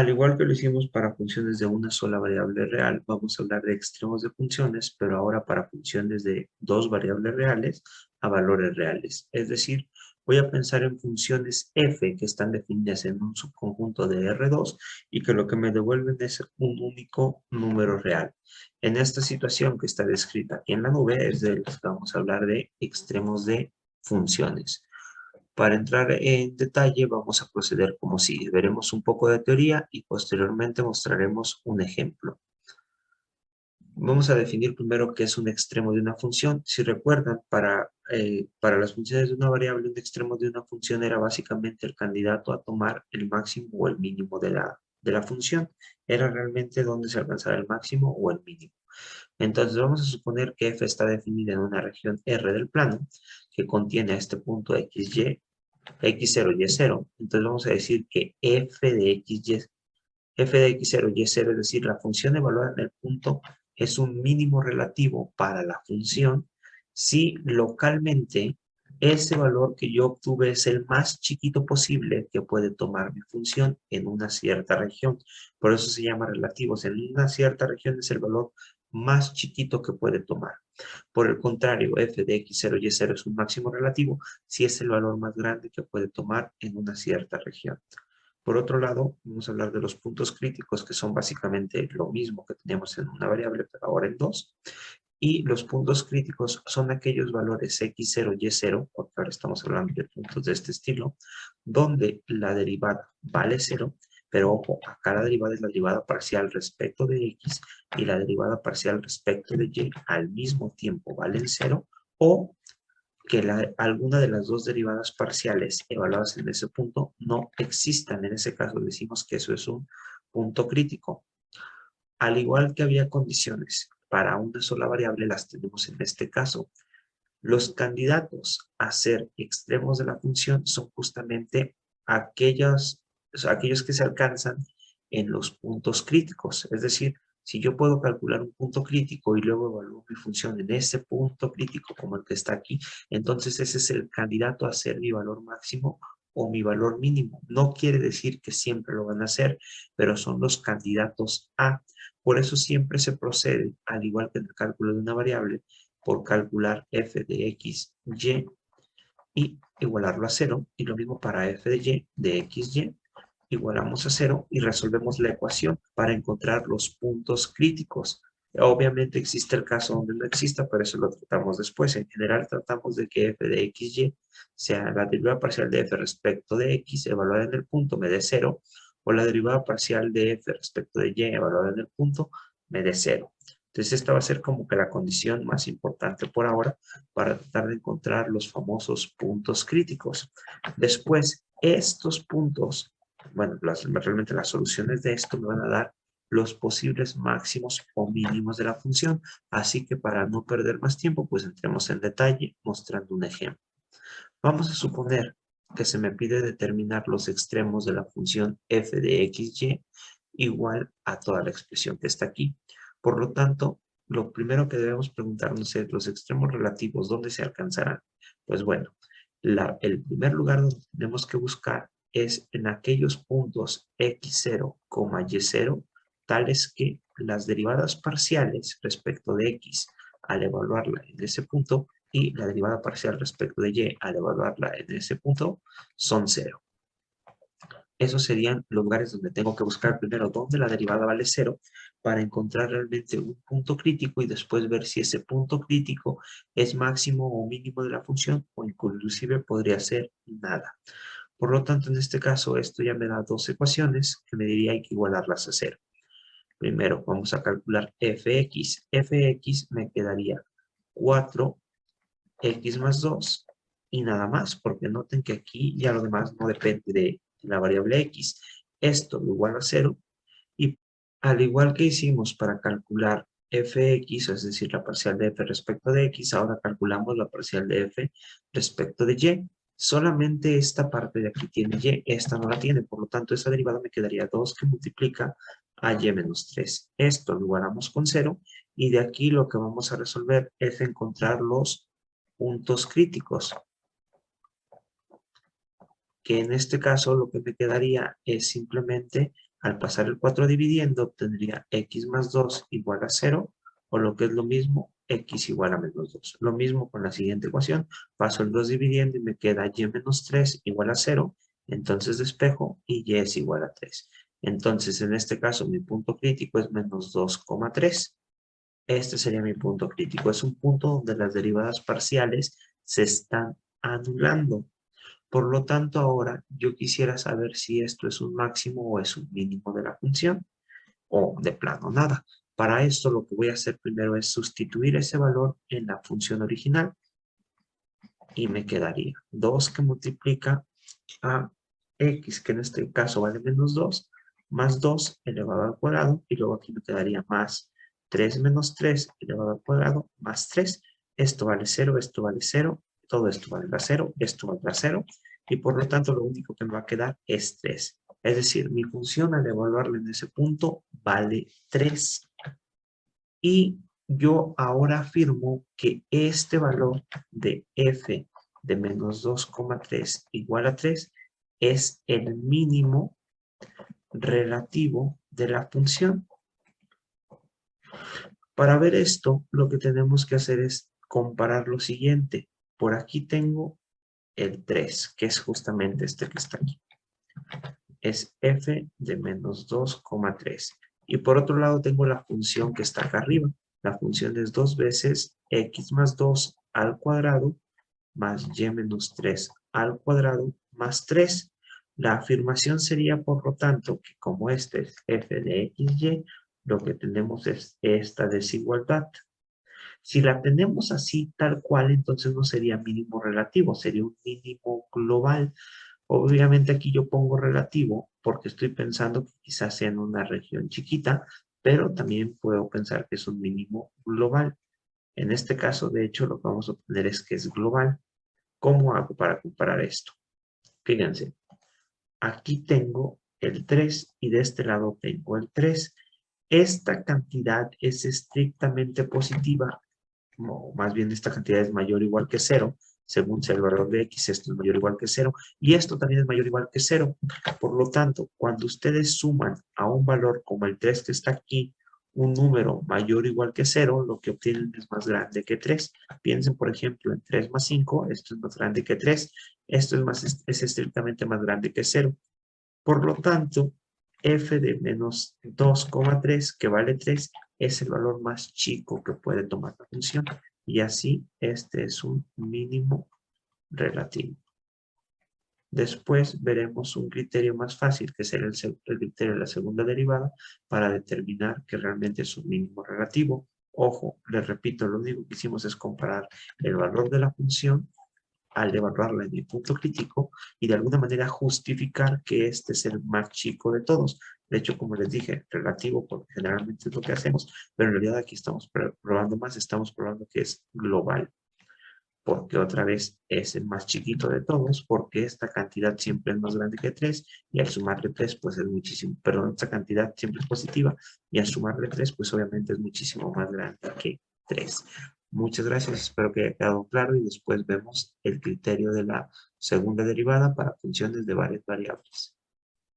Al igual que lo hicimos para funciones de una sola variable real, vamos a hablar de extremos de funciones, pero ahora para funciones de dos variables reales a valores reales. Es decir, voy a pensar en funciones f que están definidas en un subconjunto de R2 y que lo que me devuelven es un único número real. En esta situación que está descrita aquí en la nube es de los que vamos a hablar de extremos de funciones. Para entrar en detalle vamos a proceder como sigue. Veremos un poco de teoría y posteriormente mostraremos un ejemplo. Vamos a definir primero qué es un extremo de una función. Si recuerdan, para las funciones de una variable, un extremo de una función era básicamente el candidato a tomar el máximo o el mínimo de la función. Era realmente donde se alcanzaba el máximo o el mínimo. Entonces vamos a suponer que f está definida en una región R del plano que contiene a este punto xy, x0, y0. Entonces vamos a decir que f de x0, y0, es decir, la función evaluada en el punto es un mínimo relativo para la función si localmente ese valor que yo obtuve es el más chiquito posible que puede tomar mi función en una cierta región. Por eso se llama relativos. En una cierta región es el valor más chiquito que puede tomar. Por el contrario, f de x0, y0 es un máximo relativo si es el valor más grande que puede tomar en una cierta región. Por otro lado, vamos a hablar de los puntos críticos, que son básicamente lo mismo que teníamos en una variable, pero ahora en dos. Y los puntos críticos son aquellos valores x0, y0, porque ahora estamos hablando de puntos de este estilo, donde la derivada vale 0, pero ojo, acá la derivada es la derivada parcial respecto de x y la derivada parcial respecto de y al mismo tiempo valen 0, o que alguna de las dos derivadas parciales evaluadas en ese punto no existan. En ese caso decimos que eso es un punto crítico. Al igual que había condiciones para una sola variable, las tenemos en este caso. Los candidatos a ser extremos de la función son justamente aquellos que se alcanzan en los puntos críticos. Es decir, si yo puedo calcular un punto crítico y luego evalúo mi función en ese punto crítico como el que está aquí, entonces ese es el candidato a ser mi valor máximo o mi valor mínimo. No quiere decir que siempre lo van a hacer, pero son los candidatos a. Por eso siempre se procede, al igual que en el cálculo de una variable, por calcular f de x, y igualarlo a 0. Y lo mismo para f de x, y igualamos a 0 y resolvemos la ecuación para encontrar los puntos críticos. Obviamente existe el caso donde no exista, pero eso lo tratamos después. En general tratamos de que f de x, y sea la derivada parcial de f respecto de x evaluada en el punto me dé 0, o la derivada parcial de f respecto de y evaluada en el punto me dé 0. Entonces esta va a ser como que la condición más importante por ahora para tratar de encontrar los famosos puntos críticos. Después, estos puntos, bueno, realmente las soluciones de esto me van a dar los posibles máximos o mínimos de la función. Así que para no perder más tiempo, pues entremos en detalle mostrando un ejemplo. Vamos a suponer que se me pide determinar los extremos de la función f de xy igual a toda la expresión que está aquí. Por lo tanto, lo primero que debemos preguntarnos es los extremos relativos, ¿dónde se alcanzarán? Pues bueno, el primer lugar donde tenemos que buscar es en aquellos puntos x0, y0, tales que las derivadas parciales respecto de x al evaluarla en ese punto y la derivada parcial respecto de y al evaluarla en ese punto son 0. Esos serían los lugares donde tengo que buscar primero dónde la derivada vale 0 para encontrar realmente un punto crítico y después ver si ese punto crítico es máximo o mínimo de la función o inclusive podría ser nada. Por lo tanto, en este caso, esto ya me da dos ecuaciones que me diría hay que igualarlas a 0. Primero, vamos a calcular fx. Fx me quedaría 4x más 2 y nada más, porque noten que aquí ya lo demás no depende de la variable x. Esto lo igual a 0 y al igual que hicimos para calcular fx, es decir, la parcial de f respecto de x, ahora calculamos la parcial de f respecto de y. Solamente esta parte de aquí tiene y, esta no la tiene, por lo tanto esa derivada me quedaría 2 que multiplica a y menos 3. Esto lo igualamos con 0 y de aquí lo que vamos a resolver es encontrar los puntos críticos, que en este caso lo que me quedaría es simplemente Al pasar el 4 dividiendo, obtendría x más 2 igual a 0, o lo que es lo mismo, x igual a menos 2. Lo mismo con la siguiente ecuación, paso el 2 dividiendo y me queda y menos 3 igual a 0, entonces despejo y y es igual a 3. Entonces, en este caso, mi punto crítico es menos 2,3. Este sería mi punto crítico. Es un punto donde las derivadas parciales se están anulando. Por lo tanto, ahora yo quisiera saber si esto es un máximo o es un mínimo de la función, o de plano nada. Para esto lo que voy a hacer primero es sustituir ese valor en la función original y me quedaría 2 que multiplica a x, que en este caso vale menos 2, más 2 elevado al cuadrado, y luego aquí me quedaría más 3 menos 3 elevado al cuadrado, más 3. Esto vale 0, esto vale 0, todo esto vale 0, esto vale 0, y por lo tanto lo único que me va a quedar es 3. Es decir, mi función al evaluarla en ese punto vale 3. Y yo ahora afirmo que este valor de f de menos 2,3 igual a 3 es el mínimo relativo de la función. Para ver esto, lo que tenemos que hacer es comparar lo siguiente. Por aquí tengo el 3, que es justamente este que está aquí. Es f de menos 2,3. Y por otro lado tengo la función que está acá arriba. La función es 2 veces x más 2 al cuadrado más y menos 3 al cuadrado más 3. La afirmación sería, por lo tanto, que como este es f de xy, lo que tenemos es esta desigualdad. Si la tenemos así, tal cual, entonces no sería mínimo relativo, sería un mínimo global. Obviamente aquí yo pongo relativo porque estoy pensando que quizás sea en una región chiquita, pero también puedo pensar que es un mínimo global. En este caso, de hecho, lo que vamos a obtener es que es global. ¿Cómo hago para comparar esto? Fíjense, aquí tengo el 3 y de este lado tengo el 3. Esta cantidad es estrictamente positiva, o más bien esta cantidad es mayor o igual que 0, según sea el valor de x, esto es mayor o igual que 0, y esto también es mayor o igual que 0. Por lo tanto, cuando ustedes suman a un valor como el 3 que está aquí, un número mayor o igual que 0, lo que obtienen es más grande que 3. Piensen, por ejemplo, en 3 más 5, esto es más grande que 3, esto es estrictamente más grande que 0. Por lo tanto, f de menos 2,3, que vale 3, es el valor más chico que puede tomar la función. Y así, este es un mínimo relativo. Después veremos un criterio más fácil, que será el criterio de la segunda derivada, para determinar que realmente es un mínimo relativo. Ojo, les repito, lo único que hicimos es comparar el valor de la función al evaluarla en el punto crítico y de alguna manera justificar que este es el más chico de todos. De hecho, como les dije, relativo, porque generalmente es lo que hacemos, pero en realidad aquí estamos probando más, estamos probando que es global, porque otra vez es el más chiquito de todos, porque esta cantidad siempre es más grande que 3, y al sumarle 3, pues es muchísimo, perdón, esta cantidad siempre es positiva, y al sumarle 3, pues obviamente es muchísimo más grande que 3. Muchas gracias, espero que haya quedado claro, y después vemos el criterio de la segunda derivada para funciones de varias variables.